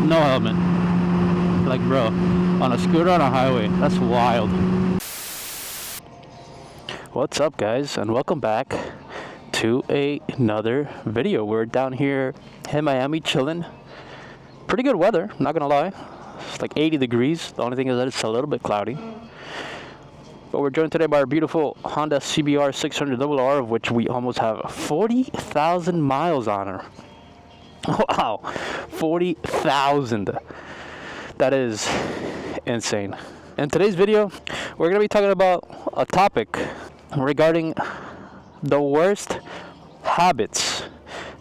no helmet. Like, bro, on a scooter on a highway, that's wild. What's up, guys, and welcome back to another video. We're down here in Miami chilling. Pretty good weather, not gonna lie. It's like 80 degrees. The only thing is that it's a little bit cloudy. But we're joined today by our beautiful Honda CBR 600RR, of which we almost have 40,000 miles on her. Wow, 40,000. That is insane. In today's video, we're going to be talking about a topic regarding the worst habits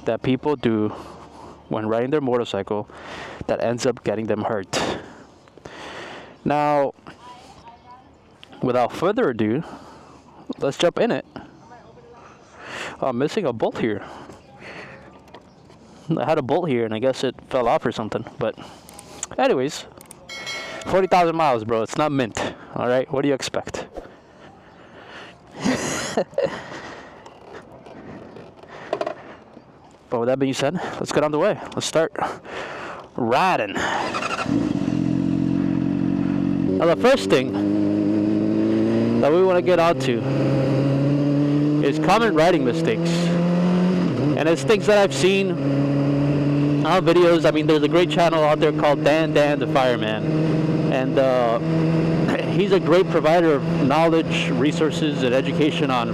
that people do when riding their motorcycle that ends up getting them hurt. Now, without further ado, let's jump in it. I'm missing a bolt here. I had a bolt here and I guess it fell off or something. But anyways, 40,000 miles, bro. It's not mint. All right. What do you expect? But with that being said, let's get on the way. Let's start riding. Now, the first thing that we want to get onto is common riding mistakes. And it's things that I've seen on videos. I mean, there's a great channel out there called Dan the Fireman, and he's a great provider of knowledge, resources, and education on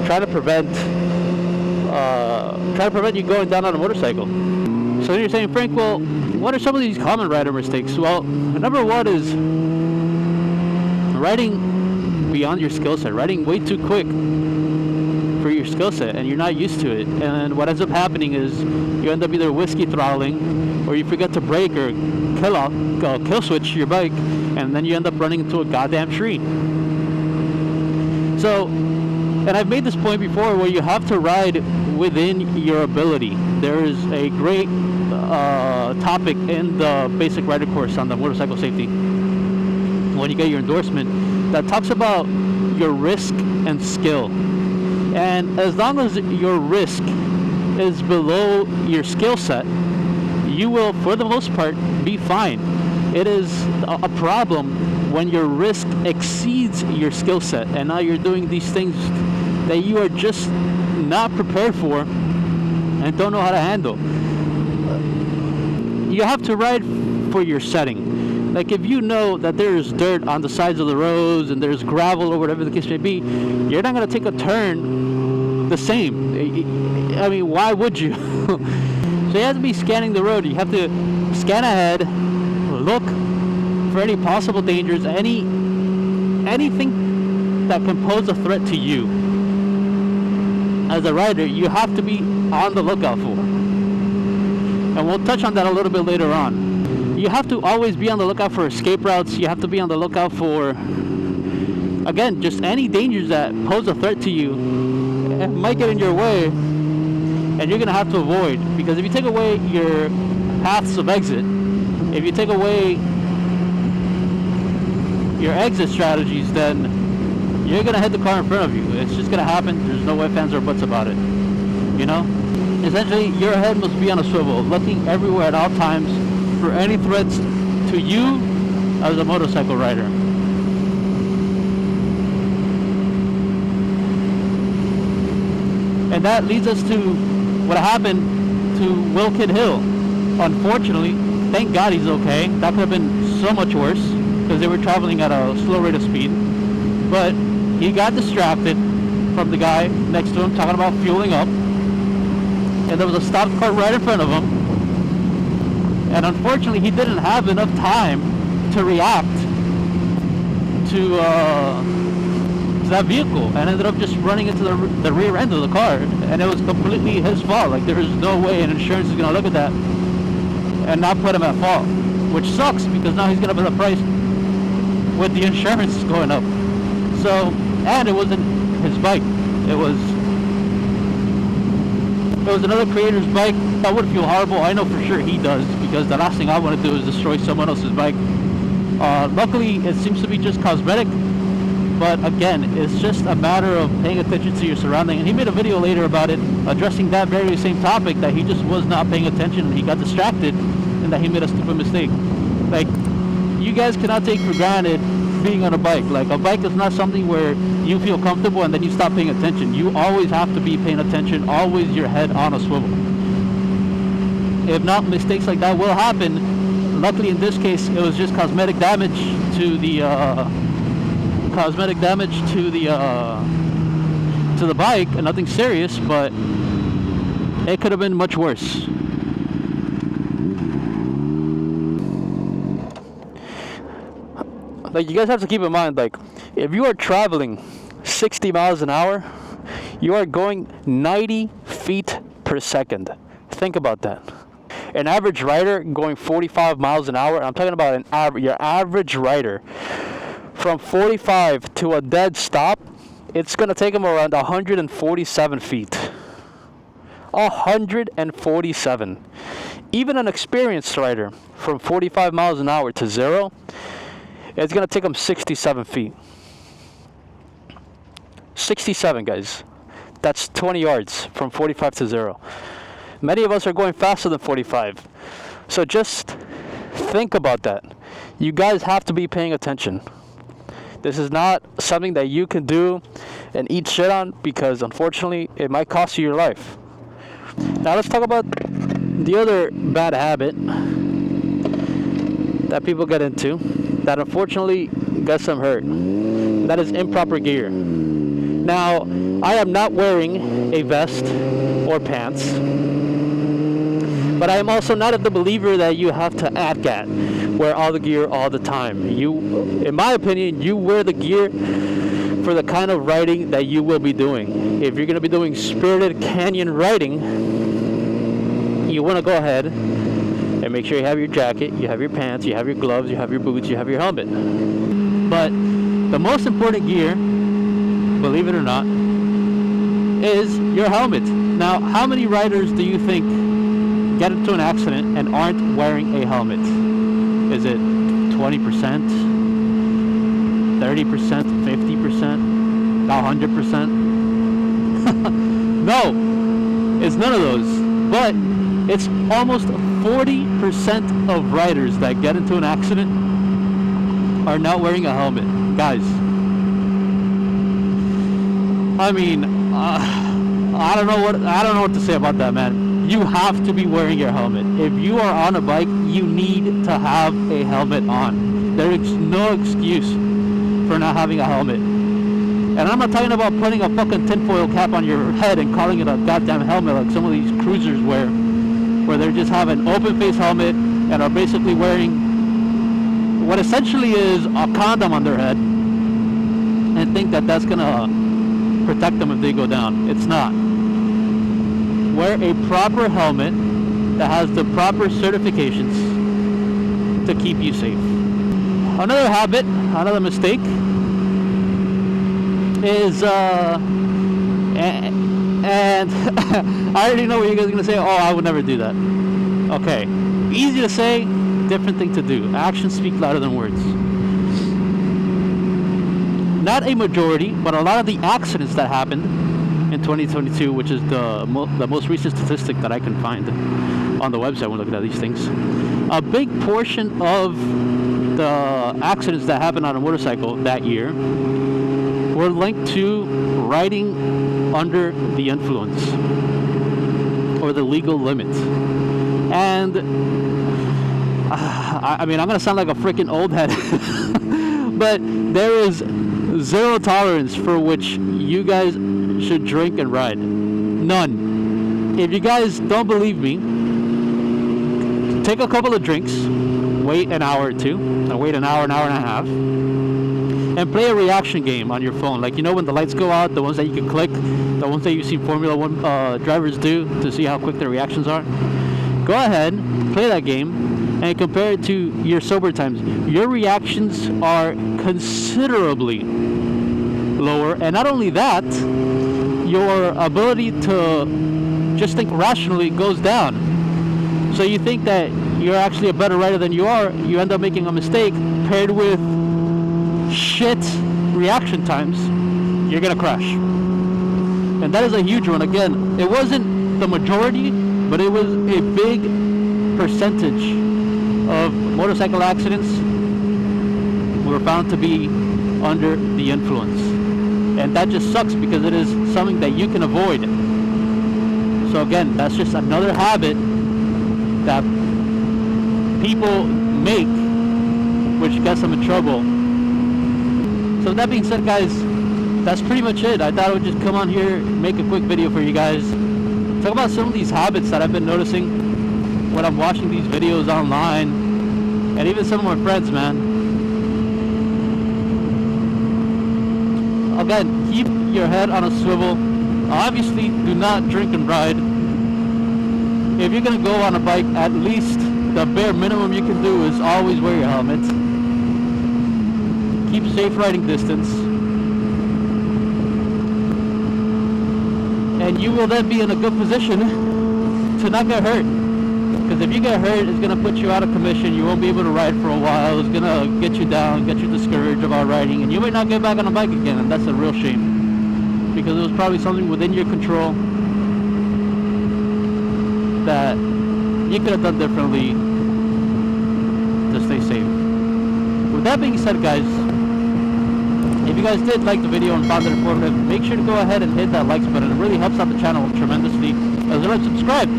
trying to prevent you going down on a motorcycle. So you're saying, Frank, well, what are some of these common rider mistakes? Well, number one is riding beyond your skill set, riding way too quick for your skill set, and you're not used to it. And what ends up happening is you end up either whiskey throttling, or you forget to brake or kill switch your bike, and then you end up running into a goddamn tree. So, and I've made this point before, where you have to ride within your ability. There is a great topic in the basic rider course on the motorcycle safety, when you get your endorsement, that talks about your risk and skill. And as long as your risk is below your skill set, you will, for the most part, be fine. It is a problem when your risk exceeds your skill set, and now you're doing these things that you are just not prepared for and don't know how to handle. You have to ride for your setting. Like, if you know that there's dirt on the sides of the roads and there's gravel or whatever the case may be, you're not going to take a turn the same. I mean, why would you? So you have to be scanning the road. You have to scan ahead, look for any possible dangers, anything that can pose a threat to you. As a rider, you have to be on the lookout for. And we'll touch on that a little bit later on. You have to always be on the lookout for escape routes. You have to be on the lookout for, again, just any dangers that pose a threat to you and might get in your way, and you're going to have to avoid. Because if you take away your paths of exit, if you take away your exit strategies, then you're going to hit the car in front of you. It's just going to happen. There's no ifs, ands, or buts about it. You know? Essentially, your head must be on a swivel, looking everywhere at all times for any threats to you as a motorcycle rider. And that leads us to what happened to Will Kid Hill. Unfortunately, thank God he's okay. That could have been so much worse, because they were traveling at a slow rate of speed. But he got distracted from the guy next to him talking about fueling up, and there was a stopped car right in front of him, and unfortunately he didn't have enough time to react to that vehicle, and ended up just running into the rear end of the car, and it was completely his fault. Like, there is no way an insurance is going to look at that and not put him at fault, which sucks, because now he's going to pay the price with the insurance going up. So, and it wasn't his bike, it was another creator's bike. That would feel horrible. I know for sure he does, because the last thing I want to do is destroy someone else's bike. Luckily, it seems to be just cosmetic, but again, it's just a matter of paying attention to your surroundings. And he made a video later about it, addressing that very same topic, that he just was not paying attention and he got distracted, and that he made a stupid mistake. Like, you guys cannot take for granted being on a bike. Like, a bike is not something where you feel comfortable and then you stop paying attention. You always have to be paying attention, always your head on a swivel. If not, mistakes like that will happen. Luckily, in this case, it was just cosmetic damage to the bike, and nothing serious, but it could have been much worse. Like, you guys have to keep in mind, like, if you are traveling 60 miles an hour, you are going 90 feet per second. Think about that. An average rider going 45 miles an hour, I'm talking about your average rider, from 45 to a dead stop, it's going to take them around 147 feet. 147. Even an experienced rider, from 45 miles an hour to zero, it's going to take them 67 feet. 67, guys. That's 20 yards from 45 to zero. Many of us are going faster than 45. So just think about that. You guys have to be paying attention. This is not something that you can do and eat shit on, because unfortunately it might cost you your life. Now let's talk about the other bad habit that people get into that unfortunately gets them hurt. That is improper gear. Now, I am not wearing a vest or pants, but I am also not the believer that you have to wear all the gear all the time. In my opinion, you wear the gear for the kind of riding that you will be doing. If you're going to be doing spirited canyon riding, you want to go ahead and make sure you have your jacket, you have your pants, you have your gloves, you have your boots, you have your helmet. But the most important gear, believe it or not, is your helmet. Now, how many riders do you think get into an accident and aren't wearing a helmet? Is it 20%, 30%, 50%, 100%? No, it's none of those. But it's almost 40% of riders that get into an accident are not wearing a helmet. Guys, I mean, I don't know what to say about that, man. You have to be wearing your helmet. If you are on a bike, you need to have a helmet on. There is no excuse for not having a helmet. And I'm not talking about putting a fucking tinfoil cap on your head and calling it a goddamn helmet like some of these cruisers wear, where they just have an open face helmet and are basically wearing what essentially is a condom on their head and think that that's gonna protect them if they go down. It's not. Wear a proper helmet that has the proper certifications to keep you safe. Another habit, another mistake is and I already know what you guys are gonna say. Oh, I would never do that. Okay, easy to say, different thing to do. Actions speak louder than words. Not a majority, but a lot of the accidents that happened in 2022, which is the most recent statistic that I can find on the website when looking at these things, a big portion of the accidents that happened on a motorcycle that year were linked to riding under the influence or the legal limit. And I mean, I'm gonna sound like a freaking old head, but there is zero tolerance for which you guys should drink and ride. None. If you guys don't believe me, take a couple of drinks, wait an hour or two, and wait an hour and a half, and play a reaction game on your phone. Like, you know, when the lights go out, the ones that you can click, the ones that you see Formula One drivers do to see how quick their reactions are. Go ahead, play that game, and compare it to your sober times. Your reactions are considerably lower, and not only that, your ability to just think rationally goes down. So you think that you're actually a better rider than you are, you end up making a mistake, paired with shit reaction times, you're gonna crash. And that is a huge one. Again, it wasn't the majority, but it was a big percentage of motorcycle accidents were found to be under the influence. And that just sucks because it is something that you can avoid. So again, that's just another habit that people make, which gets them in trouble. So that being said, guys, that's pretty much it. I thought I would just come on here, make a quick video for you guys, talk about some of these habits that I've been noticing when I'm watching these videos online, and even some of my friends, man. Again, keep your head on a swivel. Obviously, do not drink and ride. If you're gonna go on a bike, at least the bare minimum you can do is always wear your helmet. Keep safe riding distance. And you will then be in a good position to not get hurt. Because if you get hurt, it's going to put you out of commission. You won't be able to ride for a while. It's going to get you down, get you discouraged about riding. And you may not get back on a bike again. And that's a real shame. Because it was probably something within your control that you could have done differently to stay safe. With that being said, guys, if you guys did like the video and found it informative, make sure to go ahead and hit that likes button. It really helps out the channel tremendously. As well as subscribe.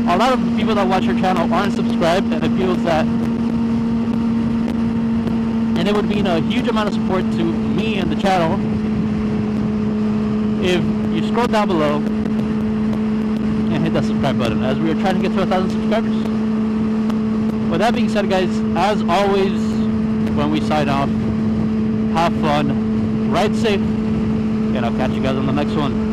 A lot of people that watch your channel aren't subscribed, and it feels that, and it would mean a huge amount of support to me and the channel if you scroll down below and hit that subscribe button, as we are trying to get to 1,000 subscribers. With that being said, guys, as always, when we sign off, have fun, ride safe, and I'll catch you guys on the next one.